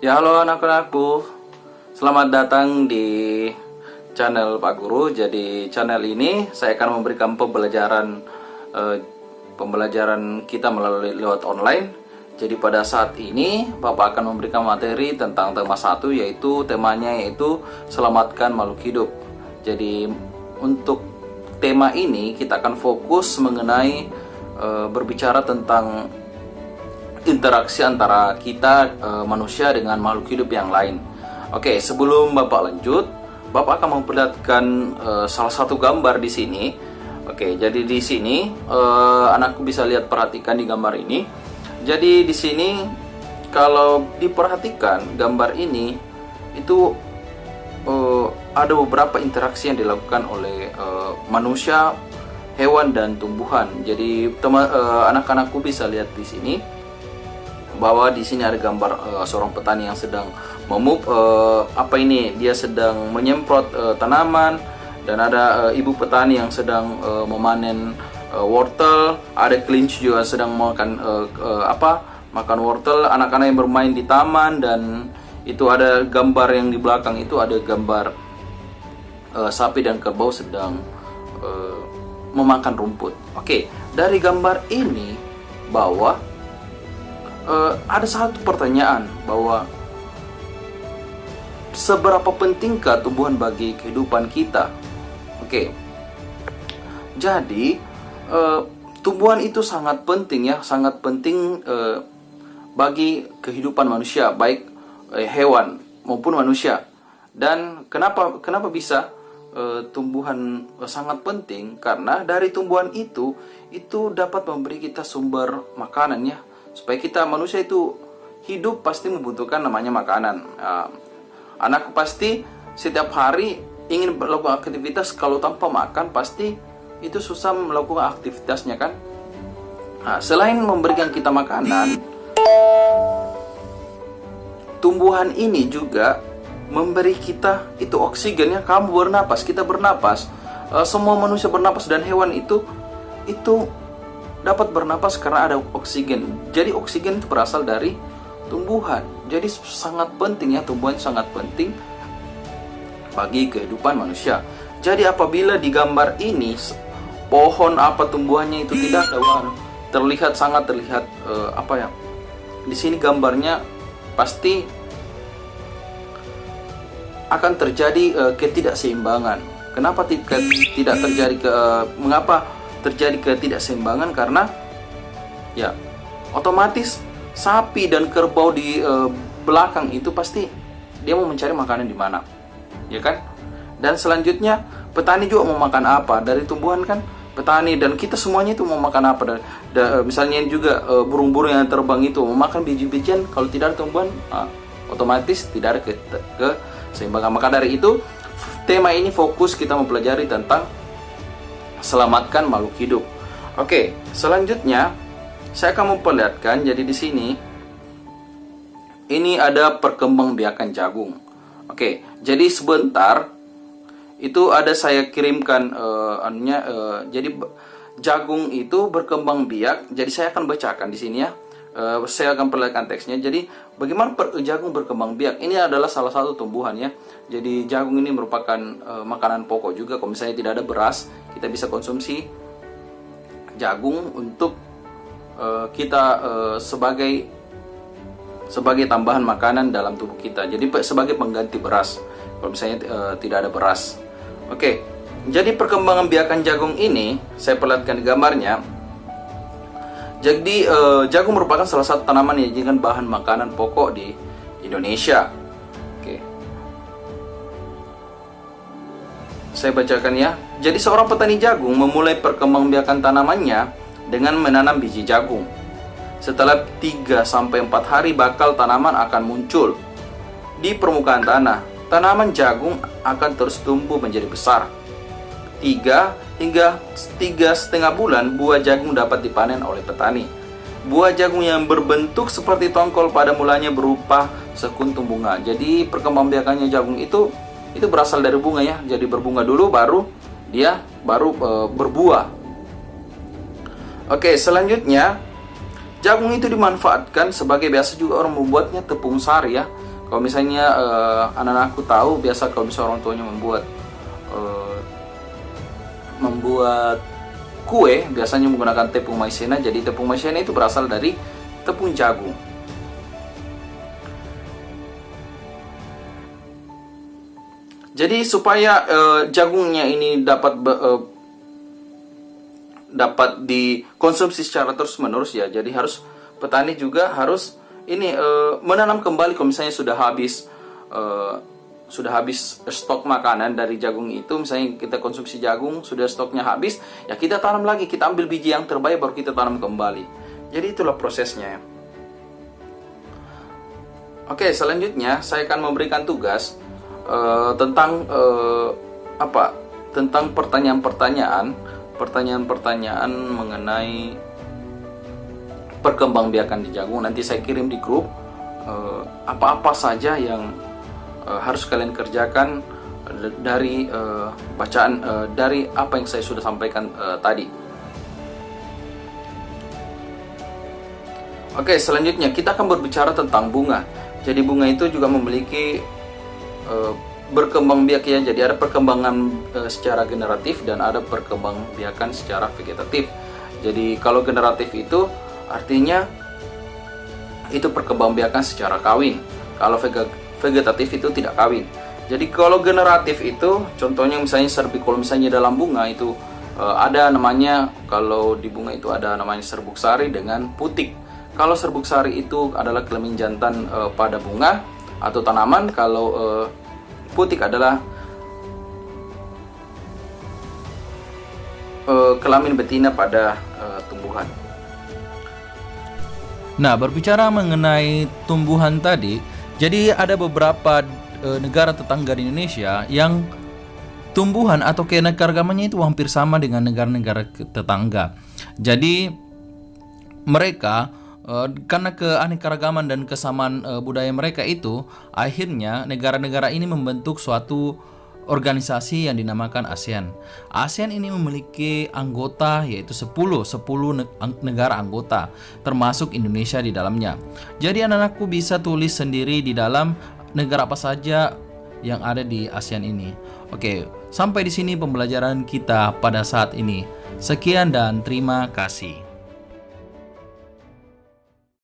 Ya, halo anak-anakku. Selamat datang di channel Pak Guru. Jadi channel ini saya akan memberikan pembelajaran kita melalui lewat online. Jadi pada saat ini Bapak akan memberikan materi tentang tema 1, yaitu temanya yaitu selamatkan makhluk hidup. Jadi untuk tema ini kita akan fokus mengenai berbicara tentang interaksi antara kita manusia dengan makhluk hidup yang lain. Oke, sebelum Bapak lanjut, Bapak akan memperlihatkan salah satu gambar di sini. Oke, jadi di sini anakku bisa lihat, perhatikan di gambar ini. Jadi di sini kalau diperhatikan gambar ini itu ada beberapa interaksi yang dilakukan oleh manusia, hewan dan tumbuhan. Jadi anak-anakku bisa lihat di sini bahwa di sini ada gambar seorang petani yang sedang dia sedang menyemprot tanaman, dan ada ibu petani yang sedang memanen wortel, ada kelinci juga sedang makan wortel, anak-anak yang bermain di taman, dan itu ada gambar yang di belakang itu ada gambar sapi dan kerbau sedang memakan rumput. Oke, dari gambar ini bahwa ada satu pertanyaan bahwa seberapa pentingkah tumbuhan bagi kehidupan kita? Oke, jadi tumbuhan itu sangat penting ya, sangat penting bagi kehidupan manusia, baik hewan maupun manusia. Dan kenapa bisa tumbuhan sangat penting? Karena dari tumbuhan itu dapat memberi kita sumber makanan ya. Supaya kita manusia itu hidup pasti membutuhkan namanya makanan. Anak pasti setiap hari ingin melakukan aktivitas, kalau tanpa makan pasti itu susah melakukan aktivitasnya kan. Selain memberikan kita makanan, tumbuhan ini juga memberi kita itu oksigen ya. Kamu bernapas, kita bernapas, semua manusia bernapas, dan hewan itu dapat bernapas karena ada oksigen. Jadi oksigen itu berasal dari tumbuhan. Jadi sangat penting ya, tumbuhan sangat penting bagi kehidupan manusia. Jadi apabila di gambar ini pohon tumbuhannya itu tidak ada, sangat terlihat di sini gambarnya pasti akan terjadi ketidakseimbangan. Kenapa tidak terjadi mengapa terjadi ketidakseimbangan? Karena ya otomatis sapi dan kerbau di belakang itu pasti dia mau mencari makanan di mana, ya kan? Dan selanjutnya petani juga mau makan apa dari tumbuhan kan? Petani dan kita semuanya itu mau makan apa? Misalnya juga burung-burung yang terbang itu mau makan biji-bijian. Kalau tidak ada tumbuhan, otomatis tidak ada keseimbangan. Maka dari itu tema ini fokus kita mempelajari tentang selamatkan makhluk hidup. Oke, selanjutnya saya akan memperlihatkan. Jadi di sini ini ada perkembangbiakan jagung. Oke, jadi sebentar itu ada saya kirimkan jadi jagung itu berkembang biak. Jadi saya akan bacakan di sini ya. Saya akan perlihatkan teksnya. Jadi bagaimana jagung berkembang biak? Ini adalah salah satu tumbuhan ya. Jadi jagung ini merupakan makanan pokok juga. Kalau misalnya tidak ada beras, kita bisa konsumsi jagung untuk kita sebagai tambahan makanan dalam tubuh kita. Jadi sebagai pengganti beras kalau misalnya tidak ada beras. Oke, jadi perkembangan biakan jagung ini saya perlihatkan di gambarnya. Jadi jagung merupakan salah satu tanaman yang dijadikan bahan makanan pokok di Indonesia. Oke, saya bacakan ya. Jadi seorang petani jagung memulai perkembangbiakan tanamannya dengan menanam biji jagung. Setelah 3-4 hari bakal tanaman akan muncul di permukaan tanah. Tanaman jagung akan terus tumbuh menjadi besar. 3 hingga 3,5 bulan buah jagung dapat dipanen oleh petani. Buah jagung yang berbentuk seperti tongkol pada mulanya berupa sekuntum bunga. Jadi perkembangbiakannya jagung itu berasal dari bunga ya. Jadi berbunga dulu baru berbuah. Oke, selanjutnya jagung itu dimanfaatkan sebagai, biasa juga orang membuatnya tepung sari ya. Kalau misalnya anak-anakku tahu, biasa kalau misalnya orang tuanya membuat kue, biasanya menggunakan tepung maizena. Jadi tepung maizena itu berasal dari tepung jagung. Jadi supaya jagungnya ini dapat dikonsumsi secara terus-menerus ya. Jadi petani juga harus menanam kembali kalau misalnya sudah habis stok makanan dari jagung itu. Misalnya kita konsumsi jagung, sudah stoknya habis, ya kita tanam lagi, kita ambil biji yang terbaik baru kita tanam kembali. Jadi itulah prosesnya. Oke, selanjutnya saya akan memberikan tugas tentang pertanyaan-pertanyaan mengenai perkembangbiakan di jagung. Nanti saya kirim di grup apa-apa saja yang harus kalian kerjakan dari bacaan dari apa yang saya sudah sampaikan tadi. Oke, selanjutnya kita akan berbicara tentang bunga. Jadi bunga itu juga memiliki berkembang biak ya. Jadi ada perkembangan secara generatif dan ada perkembangbiakan secara vegetatif. Jadi kalau generatif itu artinya itu perkembangbiakan secara kawin. Kalau vegetatif itu tidak kawin. Jadi kalau generatif itu contohnya misalnya serbuk. Kalau misalnya dalam bunga itu ada namanya, kalau di bunga itu ada namanya serbuk sari dengan putik. Kalau serbuk sari itu adalah kelamin jantan pada bunga atau tanaman. Kalau putik adalah kelamin betina pada tumbuhan. Nah, berbicara mengenai tumbuhan tadi, jadi ada beberapa negara tetangga di Indonesia yang tumbuhan atau keanekaragamannya itu hampir sama dengan negara-negara tetangga. Jadi mereka karena keanekaragaman dan kesamaan budaya mereka itu, akhirnya negara-negara ini membentuk suatu organisasi yang dinamakan ASEAN. ASEAN ini memiliki anggota yaitu 10 negara anggota, termasuk Indonesia di dalamnya. Jadi anak-anakku bisa tulis sendiri di dalam negara apa saja yang ada di ASEAN ini. Oke, sampai di sini pembelajaran kita pada saat ini. Sekian dan terima kasih.